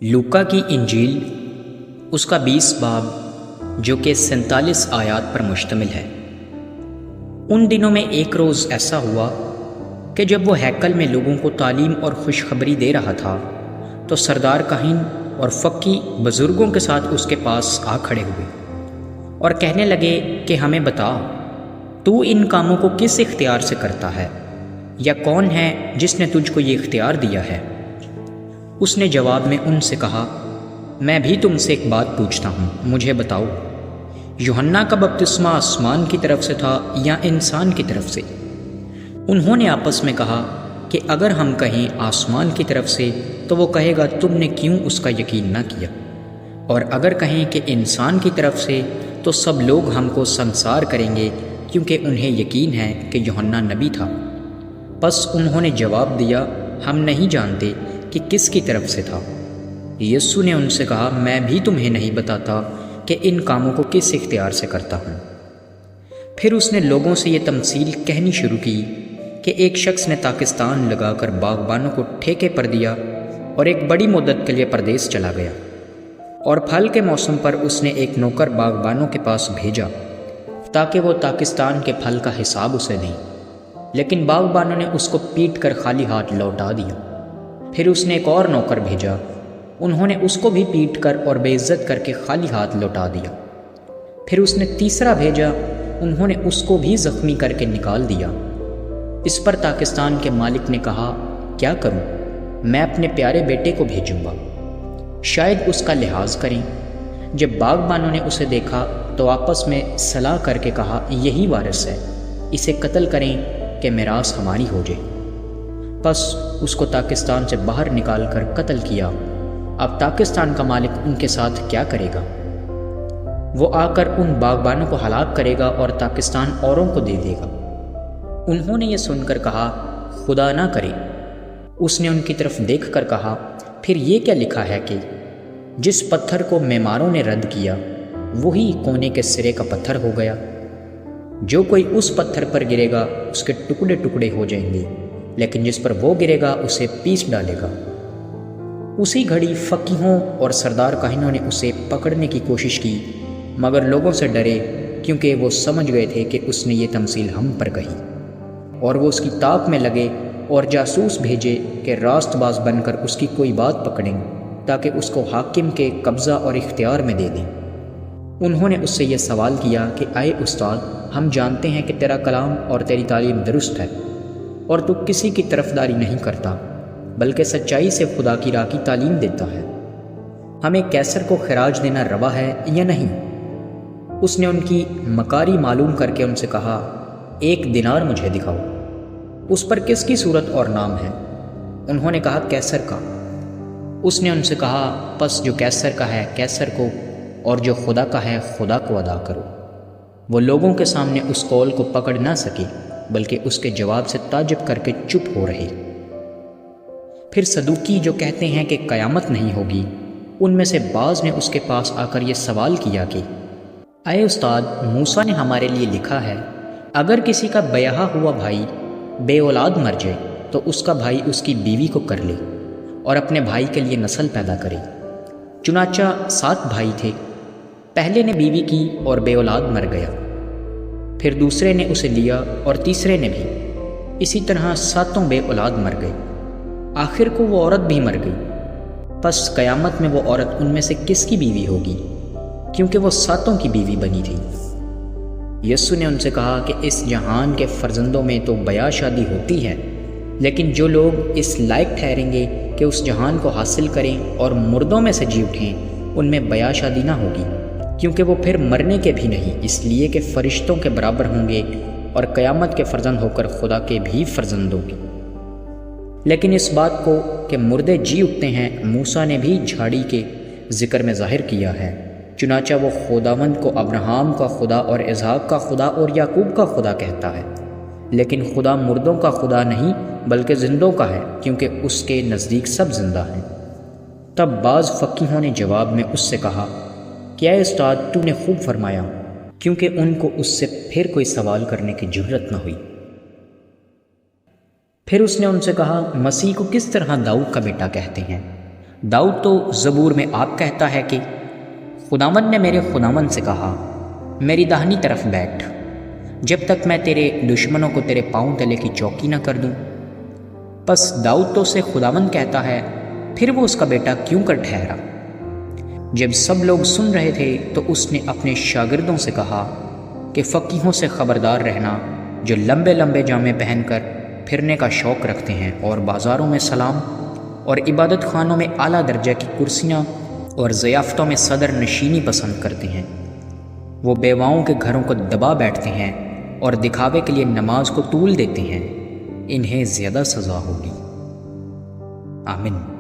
لوکا کی انجیل اس کا 20 باب جو کہ 47 آیات پر مشتمل ہے۔ ان دنوں میں ایک روز ایسا ہوا کہ جب وہ ہیکل میں لوگوں کو تعلیم اور خوشخبری دے رہا تھا تو سردار کاہن اور فقی بزرگوں کے ساتھ اس کے پاس آ کھڑے ہوئے اور کہنے لگے کہ ہمیں بتا، تو ان کاموں کو کس اختیار سے کرتا ہے، یا کون ہے جس نے تجھ کو یہ اختیار دیا ہے؟ اس نے جواب میں ان سے کہا، میں بھی تم سے ایک بات پوچھتا ہوں، مجھے بتاؤ، یوحنا کا بپتسمہ آسمان کی طرف سے تھا یا انسان کی طرف سے؟ انہوں نے آپس میں کہا کہ اگر ہم کہیں آسمان کی طرف سے تو وہ کہے گا تم نے کیوں اس کا یقین نہ کیا، اور اگر کہیں کہ انسان کی طرف سے تو سب لوگ ہم کو سنسار کریں گے، کیونکہ انہیں یقین ہے کہ یوحنا نبی تھا۔ پس انہوں نے جواب دیا، ہم نہیں جانتے کہ کس کی طرف سے تھا۔ یسوع نے ان سے کہا، میں بھی تمہیں نہیں بتاتا کہ ان کاموں کو کس اختیار سے کرتا ہوں۔ پھر اس نے لوگوں سے یہ تمثیل کہنی شروع کی کہ ایک شخص نے تاکستان لگا کر باغبانوں کو ٹھیکے پر دیا اور ایک بڑی مدت کے لیے پردیس چلا گیا، اور پھل کے موسم پر اس نے ایک نوکر باغبانوں کے پاس بھیجا تاکہ وہ تاکستان کے پھل کا حساب اسے دیں، لیکن باغبانوں نے اس کو پیٹ کر خالی ہاتھ لوٹا دیا۔ پھر اس نے ایک اور نوکر بھیجا، انہوں نے اس کو بھی پیٹ کر اور بے عزت کر کے خالی ہاتھ لوٹا دیا۔ پھر اس نے تیسرا بھیجا، انہوں نے اس کو بھی زخمی کر کے نکال دیا۔ اس پر تاکستان کے مالک نے کہا، کیا کروں؟ میں اپنے پیارے بیٹے کو بھیجوں گا، شاید اس کا لحاظ کریں۔ جب باغبانوں نے اسے دیکھا تو آپس میں صلاح کر کے کہا، یہی وارث ہے، اسے قتل کریں کہ میراث ہماری ہو جائے۔ پس اس کو تاکستان سے باہر نکال کر قتل کیا۔ اب تاکستان کا مالک ان کے ساتھ کیا کرے گا؟ وہ آ کر ان باغبانوں کو ہلاک کرے گا اور تاکستان اوروں کو دے دے گا۔ انہوں نے یہ سن کر کہا، خدا نہ کرے۔ اس نے ان کی طرف دیکھ کر کہا، پھر یہ کیا لکھا ہے کہ جس پتھر کو معماروں نے رد کیا وہی کونے کے سرے کا پتھر ہو گیا۔ جو کوئی اس پتھر پر گرے گا اس کے ٹکڑے ٹکڑے ہو جائیں گے، لیکن جس پر وہ گرے گا اسے پیس ڈالے گا۔ اسی گھڑی فقیہوں اور سردار کاہنوں نے اسے پکڑنے کی کوشش کی، مگر لوگوں سے ڈرے، کیونکہ وہ سمجھ گئے تھے کہ اس نے یہ تمثیل ہم پر کہی، اور وہ اس کی تاک میں لگے اور جاسوس بھیجے کہ راست باز بن کر اس کی کوئی بات پکڑیں تاکہ اس کو حاکم کے قبضہ اور اختیار میں دے دیں۔ انہوں نے اس سے یہ سوال کیا کہ اے استاد، ہم جانتے ہیں کہ تیرا کلام اور تیری تعلیم درست ہے، اور تو کسی کی طرفداری نہیں کرتا بلکہ سچائی سے خدا کی راہ کی تعلیم دیتا ہے۔ ہمیں قیصر کو خراج دینا روا ہے یا نہیں؟ اس نے ان کی مکاری معلوم کر کے ان سے کہا، 1 دینار مجھے دکھاؤ، اس پر کس کی صورت اور نام ہے؟ انہوں نے کہا، قیصر کا۔ اس نے ان سے کہا، پس جو قیصر کا ہے قیصر کو، اور جو خدا کا ہے خدا کو ادا کرو۔ وہ لوگوں کے سامنے اس قول کو پکڑ نہ سکے، بلکہ اس کے جواب سے تعجب کر کے چپ ہو رہے۔ پھر صدوقی جو کہتے ہیں کہ قیامت نہیں ہوگی، ان میں سے بعض نے اس کے پاس آ کر یہ سوال کیا کہ اے استاد، موسیٰ نے ہمارے لیے لکھا ہے، اگر کسی کا بیاہ ہوا بھائی بے اولاد مر جائے تو اس کا بھائی اس کی بیوی کو کر لے اور اپنے بھائی کے لیے نسل پیدا کرے۔ چنانچہ 7 بھائی تھے، پہلے نے بیوی کی اور بے اولاد مر گیا، پھر دوسرے نے اسے لیا اور تیسرے نے بھی، اسی طرح 7 بے اولاد مر گئے، آخر کو وہ عورت بھی مر گئی۔ پس قیامت میں وہ عورت ان میں سے کس کی بیوی ہوگی؟ کیونکہ وہ 7 کی بیوی بنی تھی۔ یسوع نے ان سے کہا کہ اس جہان کے فرزندوں میں تو بیاہ شادی ہوتی ہے، لیکن جو لوگ اس لائق ٹھہریں گے کہ اس جہان کو حاصل کریں اور مردوں میں سے جی اٹھیں، ان میں بیاہ شادی نہ ہوگی، کیونکہ وہ پھر مرنے کے بھی نہیں، اس لیے کہ فرشتوں کے برابر ہوں گے اور قیامت کے فرزند ہو کر خدا کے بھی فرزندوں کے۔ لیکن اس بات کو کہ مردے جی اٹھتے ہیں موسیٰ نے بھی جھاڑی کے ذکر میں ظاہر کیا ہے، چنانچہ وہ خداوند کو ابراہیم کا خدا اور اسحاق کا خدا اور یعقوب کا خدا کہتا ہے، لیکن خدا مردوں کا خدا نہیں بلکہ زندوں کا ہے، کیونکہ اس کے نزدیک سب زندہ ہیں۔ تب بعض فقیہوں نے جواب میں اس سے کہا، کیا استاد تو نے خوب فرمایا، کیونکہ ان کو اس سے پھر کوئی سوال کرنے کی جرت نہ ہوئی۔ پھر اس نے ان سے کہا، مسیح کو کس طرح داؤد کا بیٹا کہتے ہیں؟ داؤد تو زبور میں آپ کہتا ہے کہ خداوند نے میرے خداوند سے کہا میری داہنی طرف بیٹھ جب تک میں تیرے دشمنوں کو تیرے پاؤں تلے کی چوکی نہ کر دوں۔ پس داؤد تو اسے خداوند کہتا ہے، پھر وہ اس کا بیٹا کیوں کر ٹھہرا؟ جب سب لوگ سن رہے تھے تو اس نے اپنے شاگردوں سے کہا کہ فقیہوں سے خبردار رہنا جو لمبے لمبے جامے پہن کر پھرنے کا شوق رکھتے ہیں اور بازاروں میں سلام اور عبادت خانوں میں اعلیٰ درجہ کی کرسیاں اور ضیافتوں میں صدر نشینی پسند کرتے ہیں۔ وہ بیواؤں کے گھروں کو دبا بیٹھتے ہیں اور دکھاوے کے لیے نماز کو طول دیتے ہیں، انہیں زیادہ سزا ہوگی۔ آمین۔